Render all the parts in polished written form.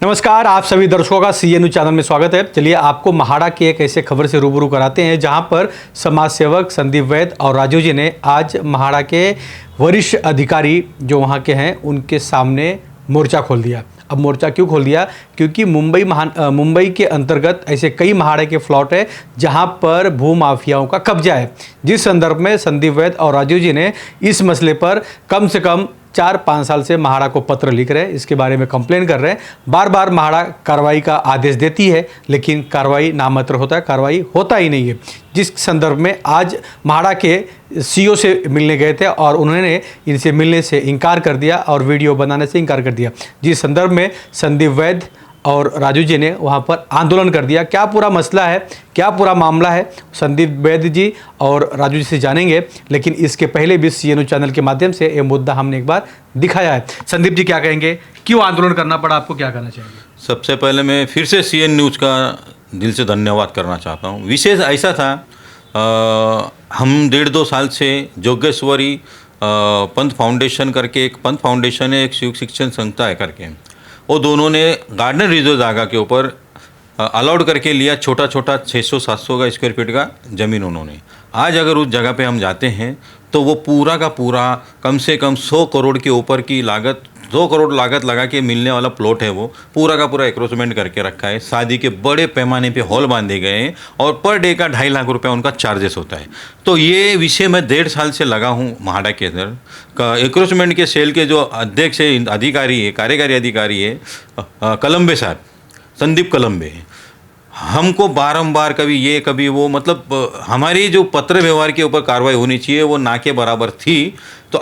नमस्कार, आप सभी दर्शकों का CNU चैनल में स्वागत है। चलिए आपको महाड़ा की एक ऐसे खबर से रूबरू कराते हैं जहां पर समाज सेवक संदीप वैद और राजू जी ने आज महाड़ा के वरिष्ठ अधिकारी जो वहां के हैं उनके सामने मोर्चा खोल दिया। अब मोर्चा क्यों खोल दिया? क्योंकि मुंबई के अंतर्गत ऐसे कई महाड़े के प्लॉट है जहां पर भू माफियाओं का कब्जा है, जिस संदर्भ में संदीप वैद और राजू जी ने इस मसले पर कम से कम 4-5 साल से महाड़ा को पत्र लिख रहे हैं, इसके बारे में कंप्लेन कर रहे हैं। बार बार महाड़ा कार्रवाई का आदेश देती है लेकिन कार्रवाई नामात्र होता है, कार्रवाई होता ही नहीं है। जिस संदर्भ में आज महाड़ा के CEO से मिलने गए थे और उन्होंने इनसे मिलने से इनकार कर दिया और वीडियो बनाने से इनकार कर दिया, जिस संदर्भ में संदीप वैद और राजू जी ने वहाँ पर आंदोलन कर दिया। क्या पूरा मसला है, क्या पूरा मामला है, संदीप वैद जी और राजू जी से जानेंगे। लेकिन इसके पहले भी CNU चैनल के माध्यम से ये मुद्दा हमने एक बार दिखाया है। संदीप जी क्या कहेंगे, क्यों आंदोलन करना पड़ा आपको, क्या कहना चाहेंगे? सबसे पहले मैं फिर से CN न्यूज़ का दिल से धन्यवाद करना चाहता हूँ। विशेष ऐसा था, हम 1.5-2 साल से जोगेश्वरी पंथ फाउंडेशन करके एक पंथ फाउंडेशन है, एक शिव शिक्षण संस्था है करके, वो दोनों ने गार्डन रिजर्व जगह के ऊपर अलाउड करके लिया छोटा छोटा 600-700 का स्क्वायर फीट का ज़मीन उन्होंने। आज अगर उस जगह पे हम जाते हैं तो वो पूरा का पूरा कम से कम 100 करोड़ के ऊपर की लागत, 2 करोड़ लागत लगा के मिलने वाला प्लॉट है। वो पूरा का पूरा एक्रोचमेंट करके रखा है। शादी के बड़े पैमाने पे हॉल बांधे गए हैं और पर डे का 2.5 लाख रुपया उनका चार्जेस होता है। तो ये विषय मैं 1.5 साल से लगा हूँ महाड़ा के अंदर का। एक्रोचमेंट के सेल के जो अध्यक्ष है, अधिकारी है, कार्यकारी अधिकारी है कलम्बे साहब, संदीप कलम्बे, हमको बारंबार कभी ये कभी वो, मतलब हमारी जो पत्र व्यवहार के ऊपर कार्रवाई होनी चाहिए वो ना के बराबर थी। तो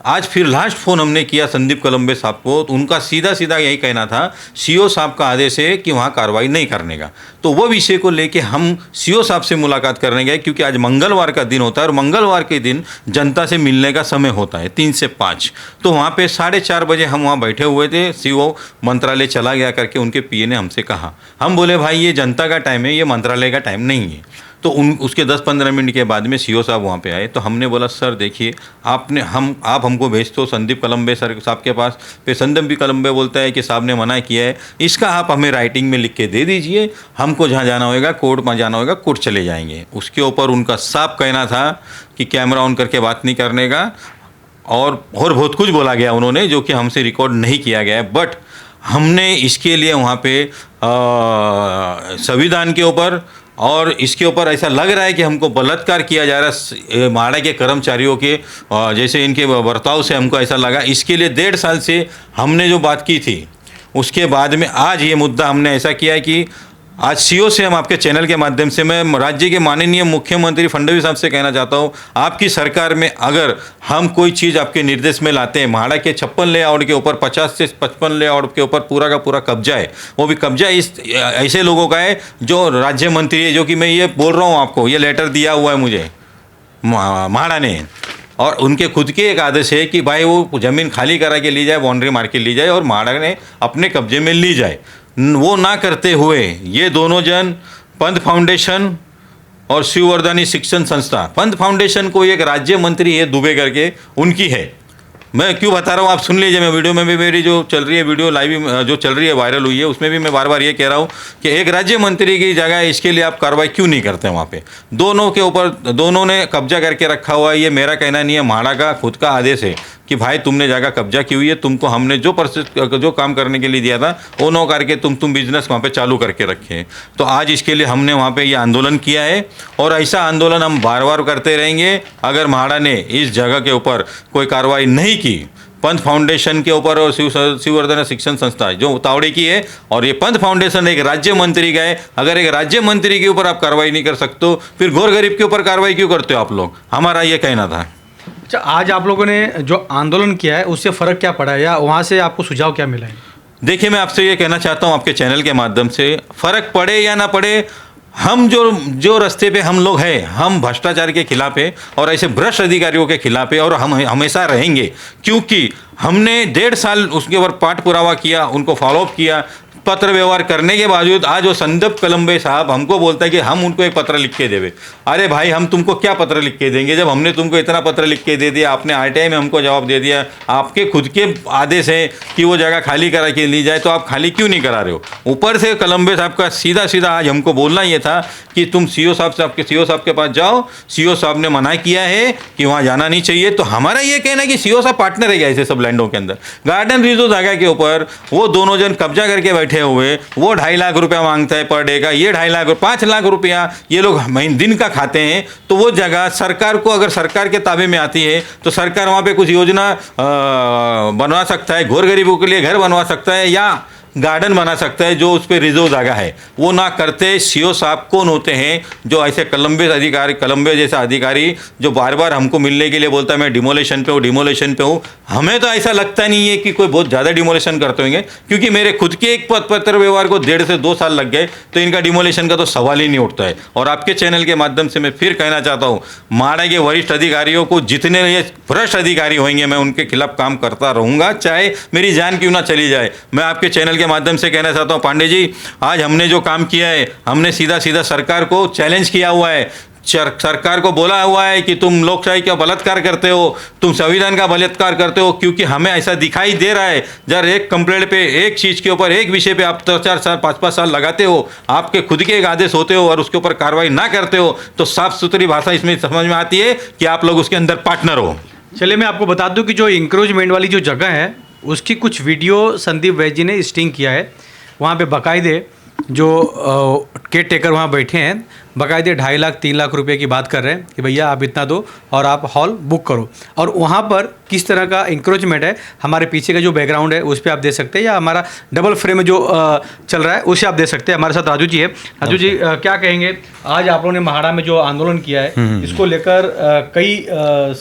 आज फिर लास्ट फ़ोन हमने किया संदीप कलम्बे साहब को, तो उनका सीधा सीधा यही कहना था CO साहब का आदेश है कि वहाँ कार्रवाई नहीं करने का। तो वो विषय को लेके हम CO साहब से मुलाकात करने गए, क्योंकि आज मंगलवार का दिन होता है और मंगलवार के दिन जनता से मिलने का समय होता है 3 से 5। तो वहाँ पे 4:30 बजे हम वहाँ बैठे हुए थे। CO मंत्रालय चला गया करके उनके PA ने हमसे कहा। हम बोले भाई ये जनता का टाइम है, ये मंत्रालय का टाइम नहीं है। तो उसके 10-15 मिनट के बाद में CO साहब वहाँ पे आए। तो हमने बोला सर देखिए आप हमको भेज दो संदीप कलम्बे सर साहब के पास। फिर संदीप कलम्बे बोलता है कि साहब ने मना किया है, इसका आप हमें राइटिंग में लिख के दे दीजिए, हमको जहाँ जाना होगा कोर्ट में जाना होगा, कोर्ट चले जाएंगे। उसके ऊपर उनका साफ कहना था कि कैमरा ऑन करके बात नहीं करने का, और बहुत कुछ बोला गया उन्होंने जो कि हमसे रिकॉर्ड नहीं किया गया है। बट हमने इसके लिए वहाँ पे संविधान के ऊपर और इसके ऊपर ऐसा लग रहा है कि हमको बलात्कार किया जा रहा है महाड़ा के कर्मचारियों के, जैसे इनके बर्ताव से हमको ऐसा लगा। इसके लिए 1.5 साल से हमने जो बात की थी, उसके बाद में आज ये मुद्दा हमने ऐसा किया है कि आज CO से हम आपके चैनल के माध्यम से मैं राज्य के माननीय मुख्यमंत्री फडणवीस साहब से कहना चाहता हूँ, आपकी सरकार में अगर हम कोई चीज़ आपके निर्देश में लाते हैं, महाड़ा के 56 लेआउट के ऊपर 50 से 55 लेआउट के ऊपर पूरा का पूरा कब्जा है, वो भी कब्जा इस ऐसे लोगों का है जो राज्य मंत्री है, जो कि मैं ये बोल रहा हूँ आपको, ये लेटर दिया हुआ है मुझे महाड़ा ने, और उनके खुद के एक आदेश है कि भाई वो ज़मीन खाली करा के ली जाए, बाउंड्री मार के ली जाए और महाड़ा ने अपने कब्जे में ली जाए। वो ना करते हुए ये दोनों जन पंथ फाउंडेशन और शिववर्धनी शिक्षण संस्था, पंथ फाउंडेशन को एक राज्य मंत्री है दुबे करके, उनकी है। मैं क्यों बता रहा हूँ आप सुन लीजिए। मैं वीडियो में भी मेरी जो चल रही है वीडियो लाइव जो चल रही है वायरल हुई है, उसमें भी मैं बार बार ये कह रहा हूँ कि एक राज्य मंत्री की जगह इसके लिए आप कार्रवाई क्यों नहीं करते हैं। वहाँ पे दोनों के ऊपर दोनों ने कब्जा करके रखा हुआ है। ये मेरा कहना नहीं है, महाड़ा का खुद का आदेश है कि भाई तुमने जगह कब्जा की हुई है, तुमको हमने जो काम करने के लिए दिया था वो नो करके तुम बिजनेस वहाँ पे चालू करके रखे। तो आज इसके लिए हमने वहाँ पे ये आंदोलन किया है और ऐसा आंदोलन हम बार बार करते रहेंगे। अगर महाड़ा ने इस जगह के ऊपर कोई कार्रवाई नहीं की, पंथ फाउंडेशन के ऊपर और शिववर्धन शिक्षण संस्था जो तावड़े की है, और ये पंथ फाउंडेशन एक राज्य मंत्री का है, अगर एक राज्य मंत्री के ऊपर आप कार्रवाई नहीं कर सकते फिर गौर गरीब के ऊपर कार्रवाई क्यों करते हो आप लोग? हमारा ये कहना था। अच्छा, आज आप लोगों ने जो आंदोलन किया है उससे फ़र्क क्या पड़ा है या वहाँ से आपको सुझाव क्या मिला है? देखिए मैं आपसे ये कहना चाहता हूँ आपके चैनल के माध्यम से, फ़र्क पड़े या ना पड़े, हम जो रास्ते पे हम लोग हैं, हम भ्रष्टाचार के खिलाफ है और ऐसे भ्रष्ट अधिकारियों के खिलाफ है और हम हमेशा रहेंगे, क्योंकि हमने 1.5 साल उसके ऊपर पाठ पुरावा किया, उनको फॉलोअप किया। पत्र व्यवहार करने के बावजूद आज वो संदीप कलम्बे साहब हमको बोलता है कि हम उनको एक पत्र लिख के देवे। अरे भाई, हम तुमको क्या पत्र लिख के देंगे जब हमने तुमको इतना पत्र लिख के दे दिया, आपने आरटीआई में हमको जवाब दे दिया, आपके खुद के आदेश है कि वो जगह खाली करा के ली जाए, तो आप खाली क्यों नहीं करा रहे हो? ऊपर से कलम्बे साहब का सीधा सीधा आज हमको बोलना ये था कि तुम सीओ साहब के पास जाओ, सीओ साहब ने मना किया है कि वहाँ जाना नहीं चाहिए। तो हमारा ये कहना है कि सीओ साहब पार्टनर है क्या ऐसे सब लैंडों के अंदर? गार्डन रिजर्व जगह के ऊपर वो दोनों जन कब्जा करके बैठे हुए, वो 2.5 लाख रुपया मांगता है पर डे का, ये 2.5 लाख 5 लाख रुपया ये लोग दिन का खाते हैं। तो वो जगह सरकार को अगर सरकार के ताबे में आती है तो सरकार वहाँ पे कुछ योजना बनवा सकता है, घोर गरीबों के लिए घर बनवा सकता है या गार्डन बना सकता है जो उस पर रिजर्व जगह है। वो ना करते। सीओ साहब कौन होते हैं जो ऐसे कलम्बे जैसा अधिकारी जो बार बार हमको मिलने के लिए बोलता है मैं डिमोलेशन पे हूँ। हमें तो ऐसा लगता नहीं है कि कोई बहुत ज़्यादा डिमोलेशन करते होंगे, क्योंकि मेरे खुद के एक पत्र व्यवहार को 1.5 से 2 साल लग गए, तो इनका डिमोलेशन का तो सवाल ही नहीं उठता है। और आपके चैनल के माध्यम से मैं फिर कहना चाहता हूँ, माड़ा के वरिष्ठ अधिकारियों को जितने ये भ्रष्ट अधिकारी होंगे मैं उनके खिलाफ काम करता रहूँगा, चाहे मेरी जान क्यों ना चली जाए। मैं आपके चैनल के माध्यम से कहना चाहता हूं, पांडे जी, आज हमने जो काम किया है, हमने सीधा सीधा सरकार को चैलेंज किया हुआ है, सरकार को बोला हुआ है कि तुम लोकशाही का बलात्कार करते हो, तुम संविधान का बलात्कार करते हो, क्योंकि हमें ऐसा दिखाई दे रहा है जब एक कंप्लेंट पे, एक चीज़ के ऊपर, एक विषय पे आप 4 साल 5 साल लगाते हो, आपके खुद के एक आदेश होते हो और उसके ऊपर कार्रवाई ना करते हो, तो साफ सुथरी भाषा इसमें समझ में आती है कि आप लोग उसके अंदर पार्टनर हो। चलिए, मैं आपको बता दूं कि जो इंक्रोचमेंट वाली जो जगह है उसकी कुछ वीडियो संदीप वैद्य जी ने स्टिंग किया है। वहाँ पे बाकायदे जो केयर टेकर वहाँ बैठे हैं, बाकायदे 2.5 लाख 3 लाख रुपए की बात कर रहे हैं कि भैया आप इतना दो और आप हॉल बुक करो। और वहाँ पर किस तरह का इंक्रोचमेंट है, हमारे पीछे का जो बैकग्राउंड है उस पर आप दे सकते हैं, या हमारा डबल फ्रेम में जो चल रहा है उसे आप दे सकते हैं। हमारे साथ राजू जी है। राजू जी, क्या कहेंगे, आज आप लोगों ने महाड़ा में जो आंदोलन किया है इसको लेकर कई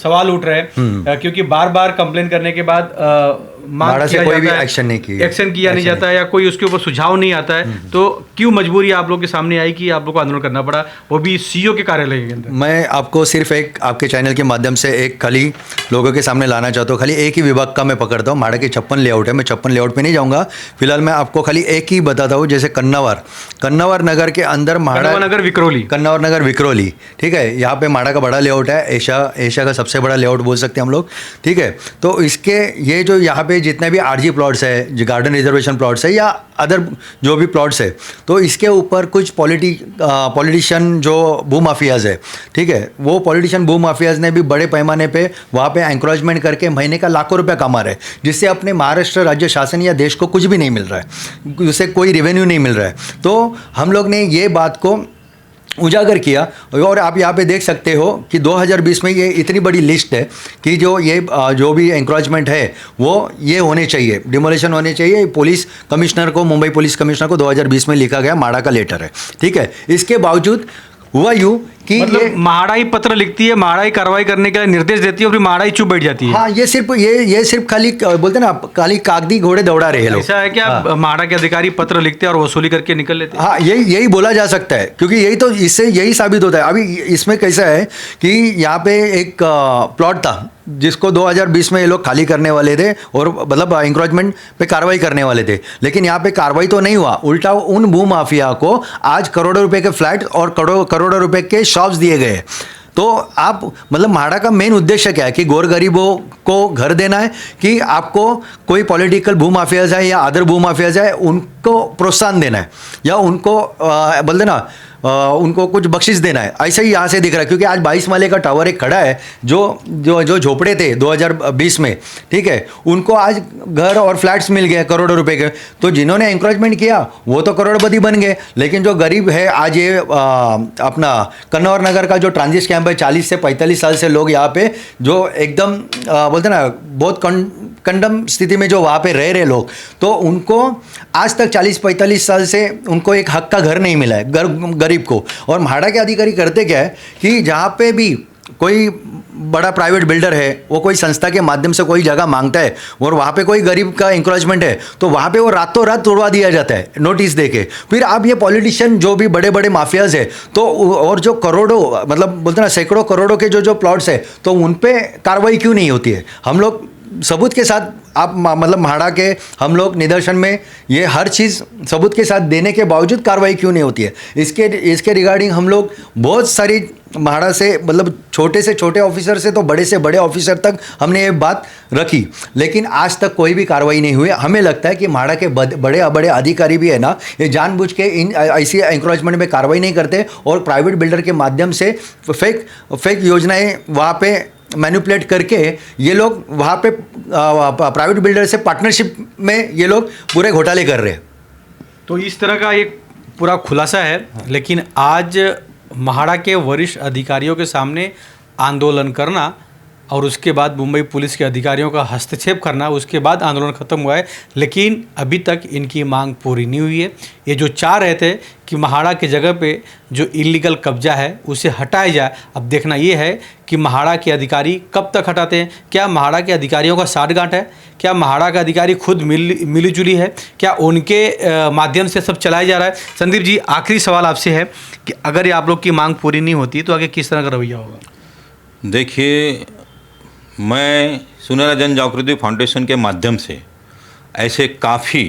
सवाल उठ रहे हैं, क्योंकि बार बार कंप्लेन करने के बाद माड़ा से कोई भी एक्शन किया नहीं जाता है या कोई उसके ऊपर सुझाव नहीं आता है। तो क्यों मजबूरी आप लोग के सामने आई कि आप लोग को आंदोलन करना पड़ा, वो भी सीईओ के कार्यालय के अंदर? मैं आपको सिर्फ एक आपके चैनल के माध्यम से एक खाली लोगों के सामने लाना चाहता हूँ। खाली एक ही विभाग का मैं पकड़ता हूँ। माड़ा के 56 लेआउट है, मैं 56 लेआउट पे नहीं जाऊँगा फिलहाल। मैं आपको खाली एक ही बताता हूँ, जैसे कन्नावर नगर के अंदर कन्नावर नगर विक्रोली, ठीक है, यहाँ पे माड़ा का बड़ा लेआउट है, एशिया का सबसे बड़ा लेआउट बोल सकते हैं हम लोग, ठीक है। तो इसके ये जो यहाँ पे जितने भी आरजी प्लॉट्स है, जो गार्डन रिजर्वेशन प्लॉट्स है या अदर जो भी प्लॉट्स है, तो इसके ऊपर कुछ पॉलिटिशियन जो भूमाफियाज़ है, ठीक है, वो पॉलिटिशियन भूमाफियाज़ ने भी बड़े पैमाने पे वहाँ पे एंकरेजमेंट करके महीने का लाखों रुपया कमा रहे हैं, जिससे अपने महाराष्ट्र राज्य शासन या देश को कुछ भी नहीं मिल रहा है, उससे कोई रेवेन्यू नहीं मिल रहा है। तो हम लोग ने ये बात को उजागर किया और आप यहाँ पे देख सकते हो कि 2020 में ये इतनी बड़ी लिस्ट है कि जो भी एंक्रोचमेंट है वो ये होने चाहिए, डिमोलिशन होने चाहिए। पुलिस कमिश्नर को, मुंबई पुलिस कमिश्नर को 2020 में लिखा गया माड़ा का लेटर है, ठीक है। इसके बावजूद हुआ यूँ कि मतलब माड़ा ही पत्र लिखती है, माड़ा ही कार्रवाई करने के लिए निर्देश देती है और फिर माड़ा ही चुप बैठ जाती है। हाँ, ये सिर्फ खाली बोलते हैं ना, खाली कागदी घोड़े दौड़ा रहे हैं लोग। ऐसा है क्या? हाँ। माड़ा के अधिकारी पत्र लिखते हैं और वसूली करके निकल लेते हैं। हाँ, यही बोला जा सकता है, क्योंकि इससे यही साबित होता है। अभी इसमें कैसा है कि यहाँ पे एक प्लॉट था जिसको 2020 में ये लोग खाली करने वाले थे और मतलब इंक्रोचमेंट पे कार्रवाई करने वाले थे, लेकिन यहाँ पे कार्रवाई तो नहीं हुआ, उल्टा उन भूमाफिया को आज करोड़ों रुपए के फ्लैट और करोड़ों रुपए के शॉप्स दिए गए। तो आप मतलब माड़ा का मेन उद्देश्य क्या है कि गौर गरीबों को घर देना है, कि आपको कोई पॉलिटिकल भूमाफियाज है या अदर भूमाफियाज है उनको प्रोत्साहन देना है, या उनको बोलते ना उनको कुछ बख्शिश देना है, ऐसा ही यहाँ से दिख रहा है। क्योंकि आज 22 माले का टावर एक खड़ा है, जो झोपड़े थे 2020 में, ठीक है, उनको आज घर और फ्लैट्स मिल गए करोड़ों रुपए के। तो जिन्होंने एंकरेजमेंट किया वो तो करोड़पति बन गए, लेकिन जो गरीब है, आज ये अपना कन्नौर नगर का जो ट्रांजिट कैंप है, 40 से 45 साल से लोग यहाँ पे जो एकदम बोलते ना बहुत कंडम स्थिति में जो वहाँ पे रह रहे लोग, तो उनको आज तक 40-45 साल से उनको एक हक का घर नहीं मिला है गरीब को। और माड़ा के अधिकारी करते क्या है कि जहाँ पे भी कोई बड़ा प्राइवेट बिल्डर है, वो कोई संस्था के माध्यम से कोई जगह मांगता है और वहाँ पे कोई गरीब का इंक्रोचमेंट है, तो वहाँ पे वो रातों रात तोड़वा दिया जाता है नोटिस देके। फिर आप ये पॉलिटिशियन जो भी बड़े बड़े माफियाज है, तो और जो करोड़ों मतलब बोलते ना सैकड़ों करोड़ों के जो प्लॉट्स है, तो उन पे कार्रवाई क्यों नहीं होती है? हम लोग सबूत के साथ आप मतलब म्हाडा के हम लोग निदर्शन में ये हर चीज़ सबूत के साथ देने के बावजूद कार्रवाई क्यों नहीं होती है, इसके रिगार्डिंग हम लोग बहुत सारी म्हाडा से मतलब छोटे से छोटे ऑफिसर से तो बड़े से बड़े ऑफिसर तक हमने ये बात रखी, लेकिन आज तक कोई भी कार्रवाई नहीं हुई। हमें लगता है कि म्हाडा के बड़े बड़े अधिकारी भी है ना, ये जानबूझ के इन ऐसी एंक्रोचमेंट में कार्रवाई नहीं करते और प्राइवेट बिल्डर के माध्यम से फेक योजनाएं वहाँ पे मैनिपुलेट करके ये लोग वहाँ पे प्राइवेट बिल्डर से पार्टनरशिप में ये लोग पूरे घोटाले कर रहे हैं। तो इस तरह का एक पूरा खुलासा है, लेकिन आज म्हाडा के वरिष्ठ अधिकारियों के सामने आंदोलन करना और उसके बाद मुंबई पुलिस के अधिकारियों का हस्तक्षेप करना, उसके बाद आंदोलन ख़त्म हुआ है, लेकिन अभी तक इनकी मांग पूरी नहीं हुई है। ये जो चाह रहे थे कि म्हाडा की जगह पे जो इलीगल कब्जा है उसे हटाया जाए, अब देखना ये है कि म्हाडा के अधिकारी कब तक हटाते हैं। क्या म्हाडा के अधिकारियों का साठगांठ है? क्या म्हाडा का अधिकारी खुद मिली जुली है? क्या उनके माध्यम से सब चलाया जा रहा है? संदीप जी, आखिरी सवाल आपसे है कि अगर ये आप लोग की मांग पूरी नहीं होती तो आगे किस तरह का रवैया होगा? देखिए, मैं सुनहरा जन जागृति फाउंडेशन के माध्यम से ऐसे काफ़ी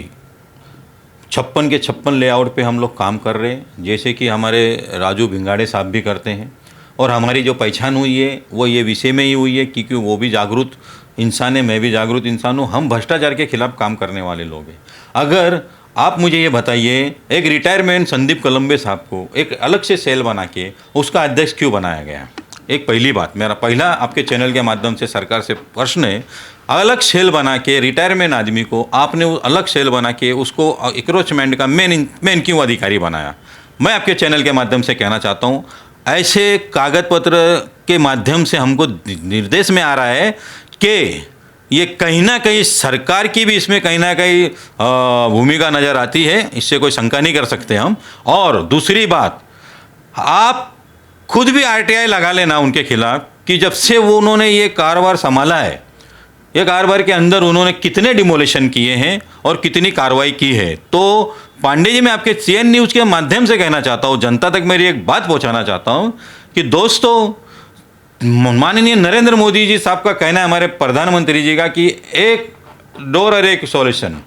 56 के 56 लेआउट पे हम लोग काम कर रहे हैं, जैसे कि हमारे राजू भिंगाड़े साहब भी करते हैं। और हमारी जो पहचान हुई है वो ये विषय में ही हुई है क्योंकि वो भी जागरूक इंसान है, मैं भी जागरूक इंसान हूँ। हम भ्रष्टाचार के खिलाफ काम करने वाले लोग हैं। अगर आप मुझे ये बताइए, एक रिटायरमेंट संदीप कलम्बे साहब को एक अलग से सेल बना के उसका अध्यक्ष क्यों बनाया गया? एक पहली बात, मेरा पहला आपके चैनल के माध्यम से सरकार से प्रश्न है, अलग सेल बना के रिटायरमेंट आदमी को आपने अलग सेल बना के उसको इंक्रोचमेंट का मेन क्यों अधिकारी बनाया? मैं आपके चैनल के माध्यम से कहना चाहता हूँ, ऐसे कागज पत्र के माध्यम से हमको निर्देश में आ रहा है कि ये कहीं ना कहीं सरकार की भी इसमें कहीं ना कहीं भूमिका नज़र आती है, इससे कोई शंका नहीं कर सकते हम। और दूसरी बात, आप खुद भी आरटीआई लगा लेना उनके खिलाफ कि जब से वो उन्होंने ये कारोबार संभाला है, ये कारोबार के अंदर उन्होंने कितने डिमोलिशन किए हैं और कितनी कार्रवाई की है। तो पांडे जी, मैं आपके सीएन न्यूज़ के माध्यम से कहना चाहता हूँ, जनता तक मेरी एक बात पहुँचाना चाहता हूँ कि दोस्तों, माननीय नरेंद्र मोदी जी साहब का कहना है, हमारे प्रधानमंत्री जी का, कि एक डोर और एक सॉल्यूशन।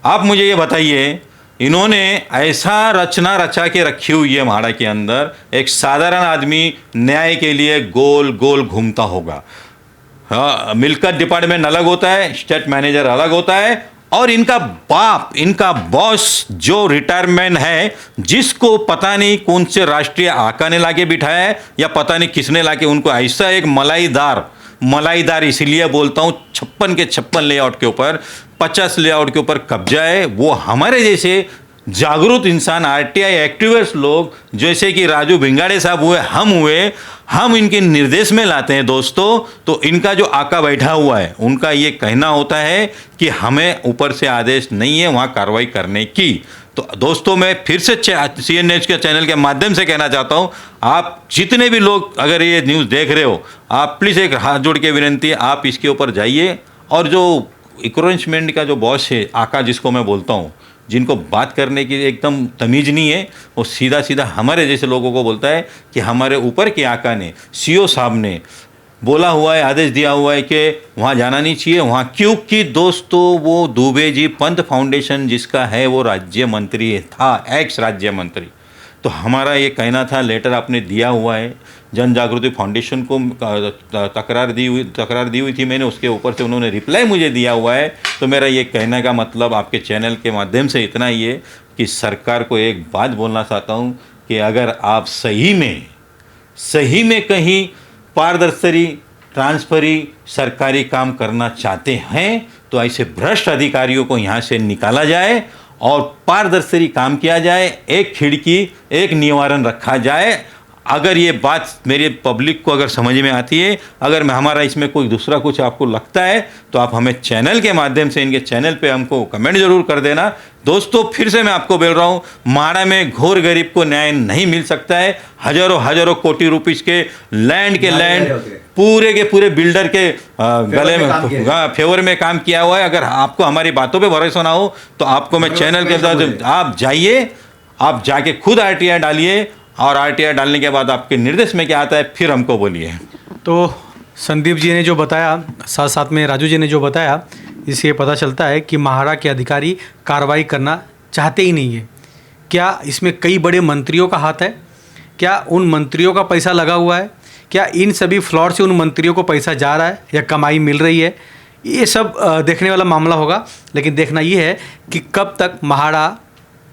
आप मुझे ये बताइए, इन्होंने ऐसा रचना रचा के रखी हुई है म्हाडा के अंदर, एक साधारण आदमी न्याय के लिए गोल गोल घूमता होगा। हाँ, मिल्कियत डिपार्टमेंट अलग होता है, स्टेट मैनेजर अलग होता है, और इनका बाप, इनका बॉस जो रिटायरमेंट है, जिसको पता नहीं कौन से राष्ट्रीय आका ने लाके बिठाया है या पता नहीं किसने लाके उनको ऐसा एक मलाईदार इसलिए बोलता हूँ, 56 के 56 लेआउट के ऊपर 50 लेआउट के ऊपर कब्जा है। वो हमारे जैसे जागरूक इंसान, आरटीआई एक्टिविस्ट लोग जैसे कि राजू भिंगाड़े साहब हुए, हम इनके निर्देश में लाते हैं दोस्तों। तो इनका जो आका बैठा हुआ है, उनका ये कहना होता है कि हमें ऊपर से आदेश नहीं है वहाँ कार्रवाई करने की। तो दोस्तों, मैं फिर से सीएन न्यूज़ के चैनल के माध्यम से कहना चाहता हूँ, आप जितने भी लोग अगर ये न्यूज़ देख रहे हो, आप प्लीज़ एक हाथ जोड़ के विनंती है, आप इसके ऊपर जाइए। और जो इंक्रोचमेंट का जो बॉस है, आका जिसको मैं बोलता हूँ, जिनको बात करने की एकदम तमीज़ नहीं है, वो सीधा सीधा हमारे जैसे लोगों को बोलता है कि हमारे ऊपर के आका ने, सीओ साहब ने बोला हुआ है, आदेश दिया हुआ है कि वहाँ जाना नहीं चाहिए वहाँ, क्योंकि दोस्तों वो दुबे जी पंत फाउंडेशन जिसका है वो राज्य मंत्री था, एक्स राज्य मंत्री। तो हमारा ये कहना था, लेटर आपने दिया हुआ है जन जागृति फाउंडेशन को, तकरार दी हुई थी मैंने, उसके ऊपर से उन्होंने रिप्लाई मुझे दिया हुआ है। तो मेरा ये कहने का मतलब आपके चैनल के माध्यम से इतना ही है कि सरकार को एक बात बोलना चाहता हूँ कि अगर आप सही में कहीं पारदर्शी, ट्रांसपरी सरकारी काम करना चाहते हैं तो ऐसे भ्रष्ट अधिकारियों को यहाँ से निकाला जाए और पारदर्शी काम किया जाए, एक खिड़की एक निवारण रखा जाए। अगर ये बात मेरे पब्लिक को अगर समझ में आती है, अगर मैं हमारा इसमें कोई दूसरा कुछ आपको लगता है तो आप हमें चैनल के माध्यम से, इनके चैनल पे हमको कमेंट जरूर कर देना। दोस्तों, फिर से मैं आपको बोल रहा हूँ, म्हाडा में घोर गरीब को न्याय नहीं मिल सकता है। हजारों कोटी रुपीस के लैंड पूरे के पूरे बिल्डर के गले में फेवर में काम किया हुआ है। अगर आपको हमारी बातों पे भरोसा ना हो तो आपको मैं चैनल के साथ, आप जाइए, आप जाके खुद आरटीआई डालिए और आरटीआई डालने के बाद आपके निर्देश में क्या आता है फिर हमको बोलिए। तो संदीप जी ने जो बताया, साथ साथ में राजू जी ने जो बताया, इससे ये पता चलता है कि महाड़ा के अधिकारी कार्रवाई करना चाहते ही नहीं है। क्या इसमें कई बड़े मंत्रियों का हाथ है? क्या उन मंत्रियों का पैसा लगा हुआ है? क्या इन सभी फ्लॉट से उन मंत्रियों को पैसा जा रहा है या कमाई मिल रही है? ये सब देखने वाला मामला होगा। लेकिन देखना ये है कि कब तक महाड़ा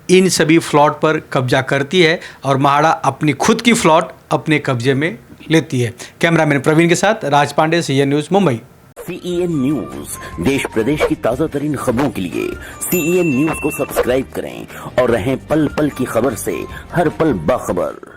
इन सभी फ्लॉट पर कब्जा करती है और महाड़ा अपनी खुद की फ्लॉट अपने कब्जे में लेती है। कैमरामैन प्रवीण के साथ Raj Pandey, CN news, Mumbai. CEN news देश प्रदेश की ताजा तरीन खबरों के लिए सीईएन न्यूज को सब्सक्राइब करें और रहें पल पल की खबर से हर पल बाखबर।